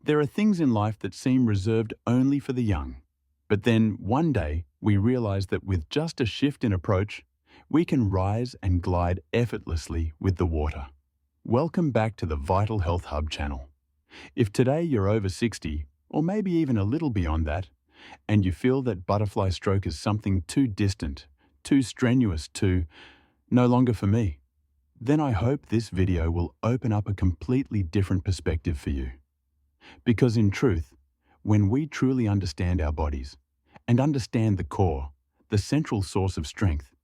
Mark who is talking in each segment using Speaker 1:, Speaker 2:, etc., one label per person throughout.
Speaker 1: There are things in life that seem reserved only for the young. But then, one day, we realize that with just a shift in approach, we can rise and glide effortlessly with the water. Welcome back to the Vital Health Hub channel. If today you're over 60, or maybe even a little beyond that, and you feel that butterfly stroke is something too distant, too strenuous, no longer for me, then I hope this video will open up a completely different perspective for you. Because in truth, when we truly understand our bodies and understand the core, the central source of strength,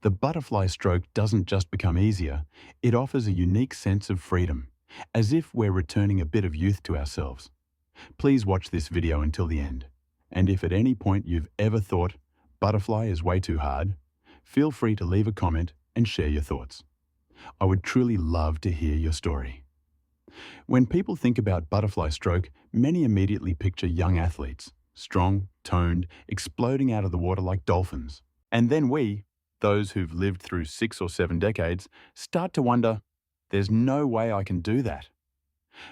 Speaker 1: the butterfly stroke doesn't just become easier, it offers a unique sense of freedom, as if we're returning a bit of youth to ourselves. Please watch this video until the end. And if at any point you've ever thought butterfly is way too hard, feel free to leave a comment and share your thoughts. I would truly love to hear your story. When people think about butterfly stroke, many immediately picture young athletes, strong, toned, exploding out of the water like dolphins. And then we, those who've lived through 6 or 7 decades, start to wonder, there's no way I can do that.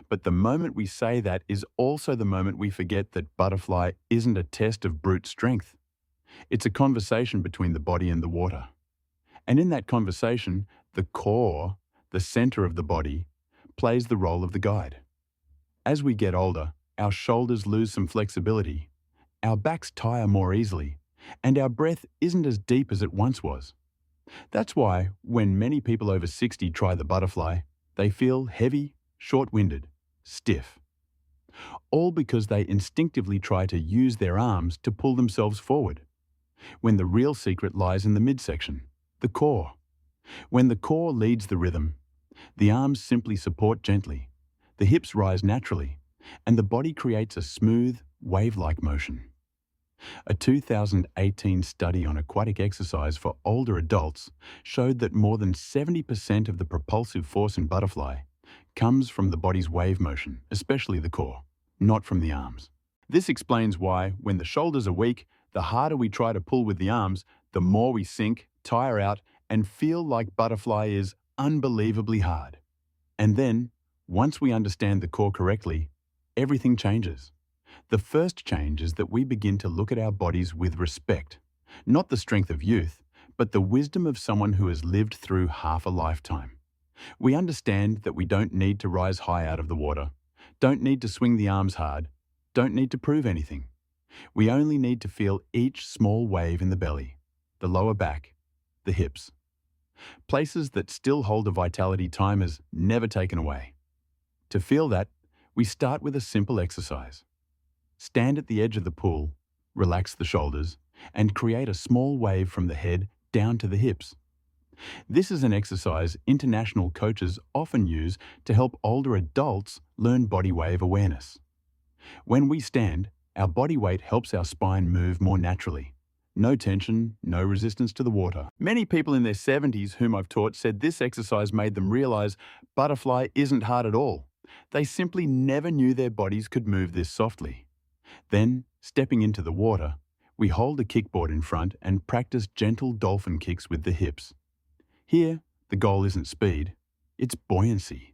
Speaker 1: But the moment we say that is also the moment we forget that butterfly isn't a test of brute strength. It's a conversation between the body and the water. And in that conversation, the core, the center of the body, plays the role of the guide. As we get older, our shoulders lose some flexibility, our backs tire more easily, and our breath isn't as deep as it once was. That's why, when many people over 60 try the butterfly, they feel heavy, short-winded, stiff. All because they instinctively try to use their arms to pull themselves forward, when the real secret lies in the midsection, the core. When the core leads the rhythm, the arms simply support gently, the hips rise naturally, and the body creates a smooth, wave-like motion. A 2018 study on aquatic exercise for older adults showed that more than 70% of the propulsive force in butterfly comes from the body's wave motion, especially the core, not from the arms. This explains why, when the shoulders are weak, the harder we try to pull with the arms, the more we sink, tire out, and feel like butterfly is unbelievably hard. And then, once we understand the core correctly, everything changes. The first change is that we begin to look at our bodies with respect, not the strength of youth, but the wisdom of someone who has lived through half a lifetime. We understand that we don't need to rise high out of the water, don't need to swing the arms hard, don't need to prove anything. We only need to feel each small wave in the belly, the lower back, the hips. Places that still hold a vitality time has never taken away. To feel that, we start with a simple exercise. Stand at the edge of the pool, relax the shoulders, and create a small wave from the head down to the hips. This is an exercise international coaches often use to help older adults learn body wave awareness. When we stand, our body weight helps our spine move more naturally. No tension, no resistance to the water. Many people in their 70s whom I've taught said this exercise made them realize butterfly isn't hard at all. They simply never knew their bodies could move this softly. Then, stepping into the water, we hold a kickboard in front and practice gentle dolphin kicks with the hips. Here, the goal isn't speed, it's buoyancy.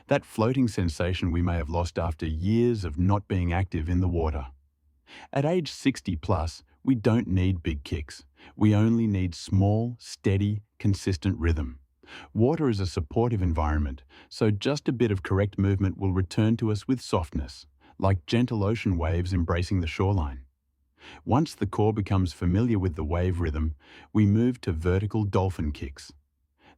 Speaker 1: That floating sensation we may have lost after years of not being active in the water. At age 60 plus, we don't need big kicks. We only need small, steady, consistent rhythm. Water is a supportive environment, so just a bit of correct movement will return to us with softness, like gentle ocean waves embracing the shoreline. Once the core becomes familiar with the wave rhythm, we move to vertical dolphin kicks.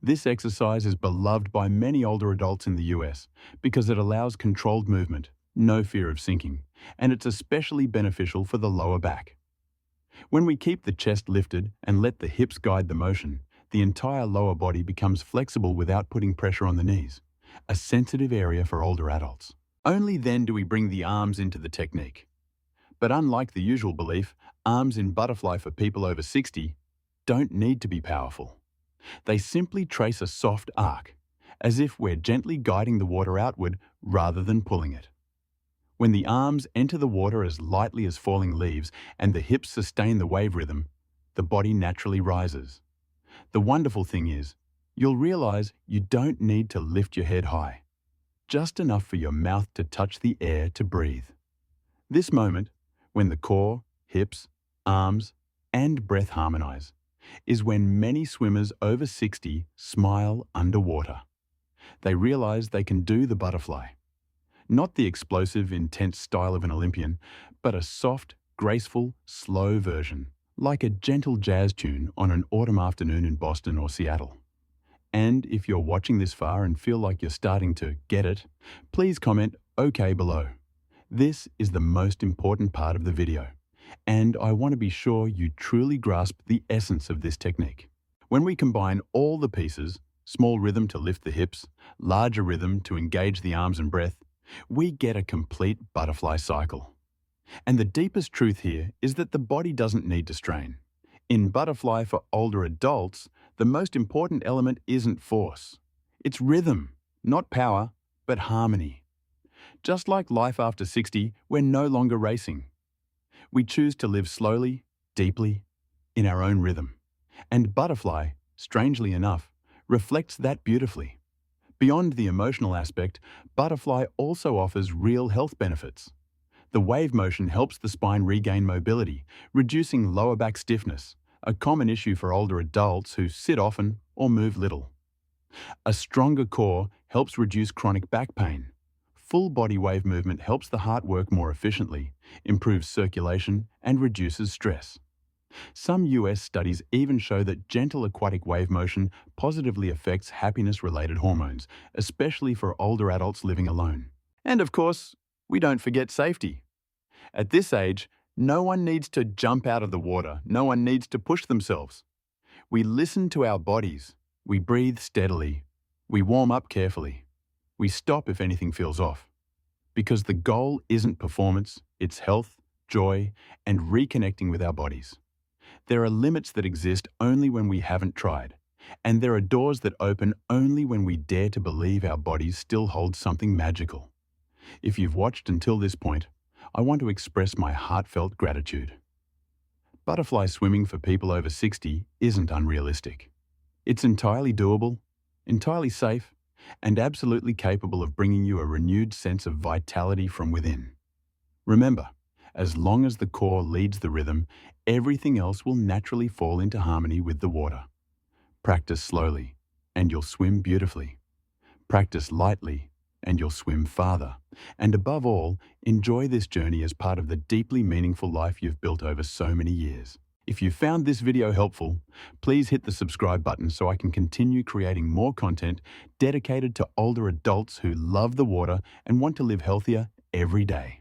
Speaker 1: This exercise is beloved by many older adults in the US because it allows controlled movement, no fear of sinking, and it's especially beneficial for the lower back. When we keep the chest lifted and let the hips guide the motion, the entire lower body becomes flexible without putting pressure on the knees, a sensitive area for older adults. Only then do we bring the arms into the technique. But unlike the usual belief, arms in butterfly for people over 60 don't need to be powerful. They simply trace a soft arc, as if we're gently guiding the water outward rather than pulling it. When the arms enter the water as lightly as falling leaves and the hips sustain the wave rhythm, the body naturally rises. The wonderful thing is, you'll realize you don't need to lift your head high. just enough for your mouth to touch the air to breathe. This moment, when the core, hips, arms, and breath harmonize, is when many swimmers over 60 smile underwater. They realize they can do the butterfly. Not the explosive, intense style of an Olympian, but a soft, graceful, slow version, like a gentle jazz tune on an autumn afternoon in Boston or Seattle. And if you're watching this far and feel like you're starting to get it, please comment OK below. This is the most important part of the video, and I want to be sure you truly grasp the essence of this technique. When we combine all the pieces, small rhythm to lift the hips, larger rhythm to engage the arms and breath, we get a complete butterfly cycle. And the deepest truth here is that the body doesn't need to strain. In Butterfly for older adults, the most important element isn't force. It's rhythm, not power, but harmony. Just like life after 60, we're no longer racing. We choose to live slowly, deeply, in our own rhythm. And Butterfly, strangely enough, reflects that beautifully. Beyond the emotional aspect, Butterfly also offers real health benefits. The wave motion helps the spine regain mobility, reducing lower back stiffness, a common issue for older adults who sit often or move little. A stronger core helps reduce chronic back pain. Full body wave movement helps the heart work more efficiently, improves circulation, and reduces stress. Some US studies even show that gentle aquatic wave motion positively affects happiness-related hormones, especially for older adults living alone. And of course, we don't forget safety. At this age, no one needs to jump out of the water. No one needs to push themselves. We listen to our bodies. We breathe steadily. We warm up carefully. We stop if anything feels off. Because the goal isn't performance, it's health, joy, and reconnecting with our bodies. There are limits that exist only when we haven't tried, and there are doors that open only when we dare to believe our bodies still hold something magical. If you've watched until this point, I want to express my heartfelt gratitude. Butterfly swimming for people over 60 isn't unrealistic. It's entirely doable, entirely safe, and absolutely capable of bringing you a renewed sense of vitality from within. Remember, as long as the core leads the rhythm, everything else will naturally fall into harmony with the water. Practice slowly, and you'll swim beautifully. Practice lightly, and you'll swim farther. And above all, enjoy this journey as part of the deeply meaningful life you've built over so many years. If you found this video helpful, please hit the subscribe button so I can continue creating more content dedicated to older adults who love the water and want to live healthier every day.